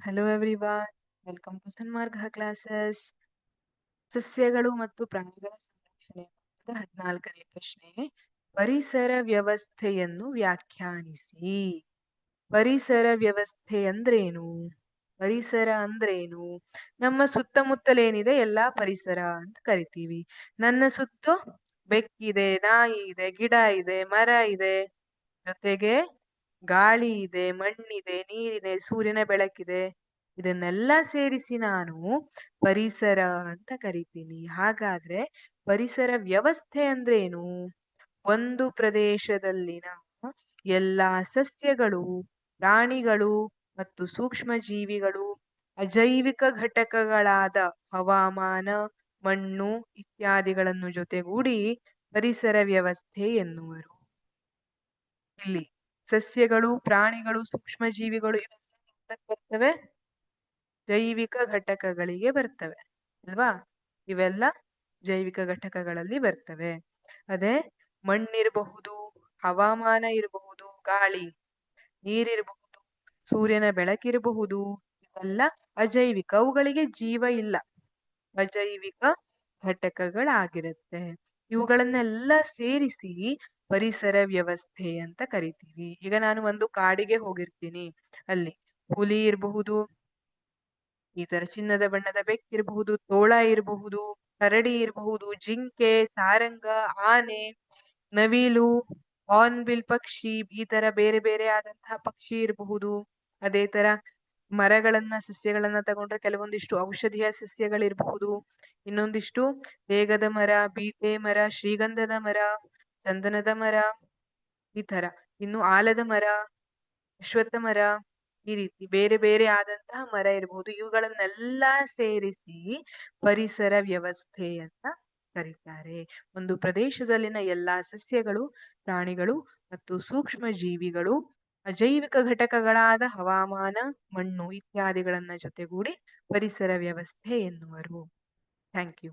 Hello everyone, welcome to Sanmarga classes. ಸಸ್ಯಗಳು ಮತ್ತು ಪ್ರಾಣಿಗಳ ಸಂರಕ್ಷಣೆ 14ನೇ ಪ್ರಶ್ನೆ. ಪರಿಸರ ವ್ಯವಸ್ಥೆಯನ್ನು ವ್ಯಾಖ್ಯಾನಿಸಿ. ಪರಿಸರ ವ್ಯವಸ್ಥೆ ಅಂದ್ರೇನು? ಪರಿಸರ ಅಂದ್ರೇನು? ನಮ್ಮ ಸುತ್ತಮುತ್ತಲೇನಿದೆ ಎಲ್ಲಾ ಪರಿಸರ ಅಂತ ಕರಿತೀವಿ. ನನ್ನ ಸುತ್ತು ಬೆಕ್ಕಿದೆ, ನಾಯಿ ಇದೆ, ಗಿಡ ಇದೆ, ಮರ ಇದೆ, ಜೊತೆಗೆ ಗಾಳಿ ಇದೆ, ಮಣ್ಣಿದೆ, ನೀರಿದೆ, ಸೂರ್ಯನ ಬೆಳಕಿದೆ. ಇದನ್ನೆಲ್ಲ ಸೇರಿಸಿ ನಾನು ಪರಿಸರ ಅಂತ ಕರಿತೀನಿ. ಹಾಗಾದ್ರೆ ಪರಿಸರ ವ್ಯವಸ್ಥೆ ಅಂದ್ರೇನು? ಒಂದು ಪ್ರದೇಶದಲ್ಲಿನ ಎಲ್ಲಾ ಸಸ್ಯಗಳು, ಪ್ರಾಣಿಗಳು ಮತ್ತು ಸೂಕ್ಷ್ಮ ಜೀವಿಗಳು, ಅಜೈವಿಕ ಘಟಕಗಳಾದ ಹವಾಮಾನ, ಮಣ್ಣು ಇತ್ಯಾದಿಗಳನ್ನು ಜೊತೆಗೂಡಿ ಪರಿಸರ ವ್ಯವಸ್ಥೆ ಎನ್ನುವರು. ಇಲ್ಲಿ ಸಸ್ಯಗಳು, ಪ್ರಾಣಿಗಳು, ಸೂಕ್ಷ್ಮ ಜೀವಿಗಳು ಇವೆಲ್ಲ ಬರ್ತವೆ, ಜೈವಿಕ ಘಟಕಗಳಿಗೆ ಬರ್ತವೆ ಅಲ್ವಾ? ಇವೆಲ್ಲ ಜೈವಿಕ ಘಟಕಗಳಲ್ಲಿ ಬರ್ತವೆ. ಅದೇ ಮಣ್ಣಿರಬಹುದು, ಹವಾಮಾನ ಇರಬಹುದು, ಗಾಳಿ, ನೀರಿರಬಹುದು, ಸೂರ್ಯನ ಬೆಳಕಿರಬಹುದು, ಇವೆಲ್ಲ ಅಜೈವಿಕ, ಅವುಗಳಿಗೆ ಜೀವ ಇಲ್ಲ, ಅಜೈವಿಕ ಘಟಕಗಳಾಗಿರುತ್ತೆ. ಇವುಗಳನ್ನೆಲ್ಲ ಸೇರಿಸಿ ಪರಿಸರ ವ್ಯವಸ್ಥೆ ಅಂತ ಕರಿತೀವಿ. ಈಗ ನಾನು ಒಂದು ಕಾಡಿಗೆ ಹೋಗಿರ್ತೀನಿ, ಅಲ್ಲಿ ಹುಲಿ ಇರಬಹುದು, ಈ ತರ ಚಿನ್ನದ ಬಣ್ಣದ ಬೆಕ್ಕಿರಬಹುದು, ತೋಳ ಇರಬಹುದು, ಕರಡಿ ಇರಬಹುದು, ಜಿಂಕೆ, ಸಾರಂಗ, ಆನೆ, ನವಿಲು, ಹಾರ್ನ್ಬಿಲ್ ಪಕ್ಷಿ, ಈ ತರ ಬೇರೆ ಬೇರೆ ಆದಂತಹ ಪಕ್ಷಿ ಇರಬಹುದು. ಅದೇ ತರ ಸಸ್ಯಗಳನ್ನ ತಗೊಂಡ್ರೆ ಕೆಲವೊಂದಿಷ್ಟು ಔಷಧೀಯ ಸಸ್ಯಗಳಿರಬಹುದು, ಇನ್ನೊಂದಿಷ್ಟು ತೇಗದ ಮರ, ಬೀಟೆ ಮರ, ಶ್ರೀಗಂಧದ ಮರ, ಚಂದನದ ಮರ, ಈ ತರ ಇನ್ನು ಆಲದ ಮರ, ಅಶ್ವತ್ಥ ಮರ, ಈ ರೀತಿ ಬೇರೆ ಬೇರೆ ಆದಂತಹ ಮರ ಇರಬಹುದು. ಇವುಗಳನ್ನೆಲ್ಲ ಸೇರಿಸಿ ಪರಿಸರ ವ್ಯವಸ್ಥೆ ಅಂತ ಕರೀತಾರೆ. ಒಂದು ಪ್ರದೇಶದಲ್ಲಿನ ಎಲ್ಲಾ ಸಸ್ಯಗಳು, ಪ್ರಾಣಿಗಳು ಮತ್ತು ಸೂಕ್ಷ್ಮ ಜೀವಿಗಳು, ಅಜೈವಿಕ ಘಟಕಗಳಾದ ಹವಾಮಾನ, ಮಣ್ಣು ಇತ್ಯಾದಿಗಳನ್ನ ಜೊತೆಗೂಡಿ ಪರಿಸರ ವ್ಯವಸ್ಥೆ ಎನ್ನುವರು. Thank you.